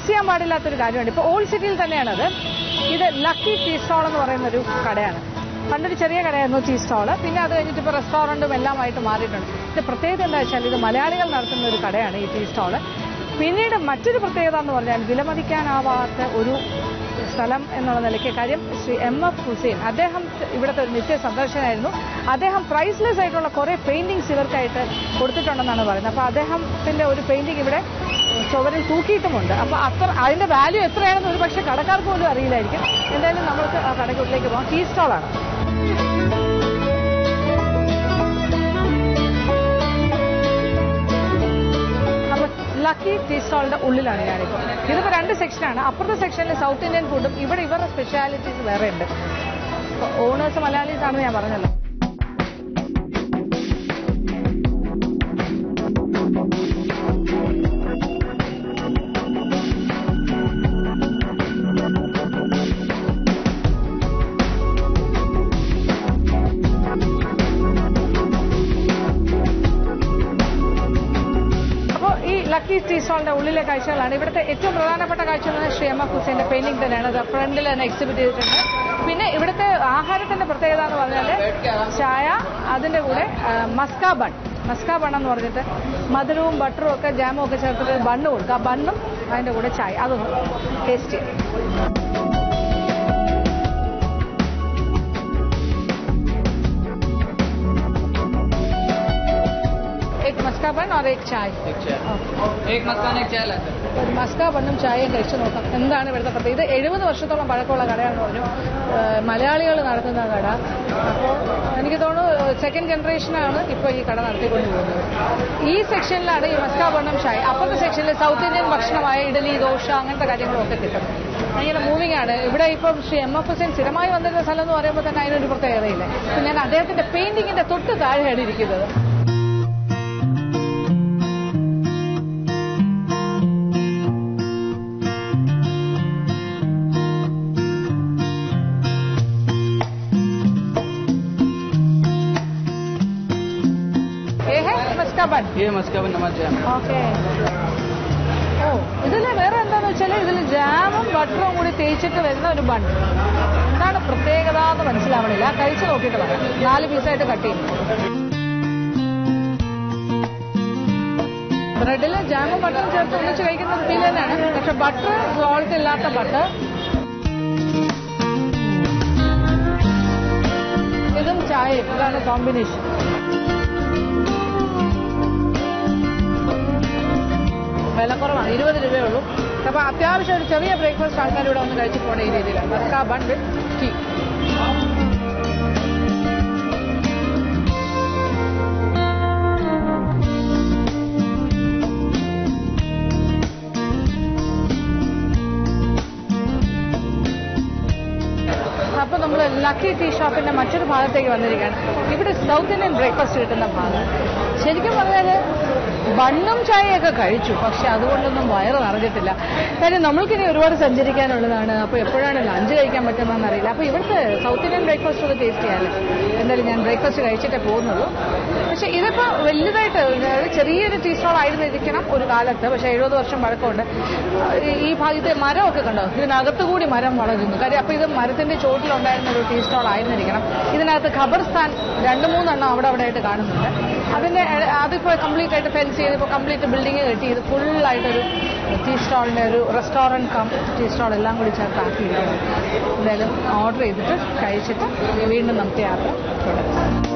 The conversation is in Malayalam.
മിസ് ചെയ്യാൻ പാടില്ലാത്തൊരു കാര്യമുണ്ട്. ഇപ്പോൾ ഓൾഡ് സിറ്റിയിൽ തന്നെയാണത്. ഇത് ലക്കി ടീ സ്റ്റോൾ എന്ന് പറയുന്നൊരു കടയാണ്. പണ്ടൊരു ചെറിയ കടയായിരുന്നു ടീ സ്റ്റോള്. പിന്നെ അത് കഴിഞ്ഞിട്ട് ഇപ്പോൾ റെസ്റ്റോറൻറ്റും എല്ലാമായിട്ട് മാറിയിട്ടുണ്ട്. ഇത് പ്രത്യേകത എന്താ വെച്ചാൽ ഇത് മലയാളികൾ നടത്തുന്ന ഒരു കടയാണ് ഈ ടീ സ്റ്റോള്. പിന്നീട് മറ്റൊരു പ്രത്യേകത എന്ന് പറഞ്ഞാൽ വിലമതിക്കാനാവാത്ത ഒരു സ്ഥലം എന്നുള്ള നിലയ്ക്ക് കാര്യം ശ്രീ MF ഹുസൈൻ അദ്ദേഹം ഇവിടുത്തെ ഒരു നിത്യ സന്ദർശകനായിരുന്നു. അദ്ദേഹം പ്രൈസ്ലെസ് ആയിട്ടുള്ള കുറേ പെയിന്റിങ്സ് ഇവർക്കായിട്ട് കൊടുത്തിട്ടുണ്ടെന്നാണ് പറയുന്നത്. അപ്പോൾ അദ്ദേഹത്തിന്റെ ഒരു പെയിന്റിംഗ് ഇവിടെ ചുവരിൽ തൂക്കിയിട്ടുമുണ്ട്. അപ്പോൾ അതിന്റെ വാല്യൂ എത്രയാണെന്ന് ഒരു പക്ഷേ കടക്കാർക്ക് പോലും അറിയില്ലായിരിക്കും. എന്തായാലും നമ്മൾക്ക് ആ കടയ്ക്കുള്ളിലേക്ക് പോകാം. ടീ സ്റ്റോളാണ്. ലക്കി ടീ സ്റ്റോളിന്റെ ഉള്ളിലാണ് ഞാനിപ്പോൾ. ഇതിപ്പോൾ 2 സെക്ഷനാണ്. അപ്പുറത്തെ സെക്ഷനിൽ സൗത്ത് ഇന്ത്യൻ ഫുഡും ഇവിടെ ഇവരുടെ സ്പെഷ്യാലിറ്റീസ് വേറെ ഉണ്ട്. ഓണേഴ്സ് മലയാളീസ് ആണെന്ന് ഞാൻ പറഞ്ഞല്ലോ. ലക്കി ടീ സ്റ്റോളിന്റെ ഉള്ളിലെ കാഴ്ചകളാണ്. ഇവിടുത്തെ ഏറ്റവും പ്രധാനപ്പെട്ട കാഴ്ച എന്ന് പറഞ്ഞാൽ ശ്രീ MF ഹുസൈന്റെ പെയിന്റിംഗ് തന്നെയാണ്. അത് ഫ്രണ്ടിൽ തന്നെ എക്സിബിറ്റ് ചെയ്തിട്ടുണ്ട്. പിന്നെ ഇവിടുത്തെ ആഹാരത്തിന്റെ പ്രത്യേകത എന്ന് പറഞ്ഞാൽ ചായ, അതിന്റെ കൂടെ മസ്ക ബൺ എന്ന് പറഞ്ഞിട്ട് മധുരവും ബട്ടറും ഒക്കെ ജാമും ഒക്കെ ചേർത്തിട്ട് ബണ്ണ് കൊടുക്കുക. ആ ബണ്ണും അതിന്റെ കൂടെ ചായ അതൊന്ന് ടേസ്റ്റ് ചെയ്യും. मस्का बन और एक चाय एक मस्कान एक चाय ഒരു മസ്ക ബണ്ണും ചായയും കഴിച്ചു നോക്കാം. എന്താണ് ഇവിടുത്തെ പ്രത്യേകത? ഇത് 70 വർഷത്തോളം പഴക്കമുള്ള കടയാണെന്ന് പറഞ്ഞു. മലയാളികൾ നടത്തുന്ന കട. അപ്പോൾ എനിക്ക് തോന്നുന്നു സെക്കൻഡ് ജനറേഷനാണ് ഇപ്പോൾ ഈ കട നടത്തിക്കൊണ്ട് പോകുന്നത്. ഈ സെക്ഷനിലാണ് ഈ മസ്ക ബണ്ണും ചായ. അപ്പുറത്തെ സെക്ഷനിൽ സൗത്ത് ഇന്ത്യൻ ഭക്ഷണമായ ഇഡലി, ദോശ അങ്ങനത്തെ കാര്യങ്ങളൊക്കെ കിട്ടും. ഭയങ്കര മൂവിംഗ് ആണ്. ഇവിടെ ഇപ്പം ശ്രീ MF ഹുസൈൻ സ്ഥിരമായി വന്നിരുന്ന സ്ഥലം എന്ന് പറയുമ്പോൾ തന്നെ അതിനൊരു പ്രത്യേകതയില്ല. അപ്പം ഞാൻ അദ്ദേഹത്തിന്റെ പെയിന്റിങ്ങിന്റെ തൊട്ട് താഴെയാണ് ഇരിക്കുന്നത്. ये मस्का बन नमक जैम. ഓക്കെ. ഓ, ഇതിൽ വേറെ എന്താന്ന് വെച്ചാൽ ഇതിൽ ജാമും ബട്ടറും കൂടി തേച്ചിട്ട് വരുന്ന ഒരു ബൺ. എന്താണ് പ്രത്യേകത എന്ന് മനസ്സിലാവണില്ല. കഴിച്ചു നോക്കിയിട്ട് പറയാം. 4 പീസായിട്ട് കട്ട് ചെയ്യും. ബ്രെഡിൽ ജാമും ബട്ടറും ചേർത്ത് ഒന്നിച്ച് കഴിക്കുന്നത് ഫീൽ തന്നെയാണ്. പക്ഷെ ബട്ടർ സോൾട്ട് ഇല്ലാത്ത ബട്ടർ. ഇതും ചായയും ഇതാണ് കോമ്പിനേഷൻ. വിലക്കുറവാണ്. 20 രൂപയേ ഉള്ളൂ. അപ്പോൾ അത്യാവശ്യം ഒരു ചെറിയ ബ്രേക്ക്ഫാസ്റ്റ് ആൾക്കാർ ഇവിടെ ഒന്ന് കഴിച്ചു പോകേണ്ട ഈ രീതിയിലാണ്. മസ്ക ബൺ വിത്ത് ടീ. അപ്പോൾ നമ്മൾ ലക്കി ടീ ഷോപ്പിന്റെ മറ്റൊരു ഭാഗത്തേക്ക് വന്നിരിക്കുകയാണ്. ഇവിടെ സൗത്ത് ഇന്ത്യൻ ബ്രേക്ക്ഫാസ്റ്റ് കിട്ടുന്ന ഭാഗം. ശരിക്കും പറഞ്ഞാൽ ബണ്ണും ചായയൊക്കെ കഴിച്ചു. പക്ഷെ അതുകൊണ്ടൊന്നും വയറ് നിറഞ്ഞിട്ടില്ല. കാര്യം നമ്മൾക്കിനി ഒരുപാട് സഞ്ചരിക്കാനുള്ളതാണ്. അപ്പോൾ എപ്പോഴാണ് ലഞ്ച് കഴിക്കാൻ പറ്റുന്നതെന്ന് അറിയില്ല. അപ്പോൾ ഇവിടുത്തെ സൗത്ത് ഇന്ത്യൻ ബ്രേക്ക്ഫാസ്റ്റ് ഒക്കെ ടേസ്റ്റ് ചെയ്യാമല്ലോ. എന്തായാലും ഞാൻ ബ്രേക്ക്ഫാസ്റ്റ് കഴിച്ചിട്ടേ പോകുന്നുള്ളൂ. പക്ഷെ ഇതിപ്പോൾ വലുതായിട്ട് ചെറിയൊരു ടീ സ്റ്റോൾ ആയിരുന്നിരിക്കണം ഒരു കാലത്ത്. പക്ഷെ 70 വർഷം പഴക്കമുണ്ട്. ഈ ഭാഗത്ത് മരമൊക്കെ കണ്ടോ? ഇതിനകത്തുകൂടി മരം വളരുന്നു. കാര്യം അപ്പോൾ ഇത് മരത്തിന്റെ ചോട്ടിലുണ്ടായിരുന്ന ഒരു ടീ സ്റ്റോൾ ആയിരുന്നിരിക്കണം. ഇതിനകത്ത് ഖബർസ്ഥാൻ 2-3 എണ്ണം അവിടെ ആയിട്ട് കാണുന്നുണ്ട്. അതിപ്പോൾ കംപ്ലീറ്റ് ആയിട്ട് ഫെൻസ് ചെയ്ത് ഇപ്പോൾ കംപ്ലീറ്റ് ബിൽഡിങ് കെട്ടി ഇത് ഫുള്ളായിട്ടൊരു ടീ സ്റ്റോളിൻ്റെ ഒരു റെസ്റ്റോറൻറ്റ് കം ടീ സ്റ്റോൾ എല്ലാം കൂടി ചേർത്താക്കിയിരിക്കുന്നു. എന്തായാലും ഓർഡർ ചെയ്തിട്ട് കഴിച്ചിട്ട് വീണ്ടും നമുക്ക് യാത്ര തുടരാം.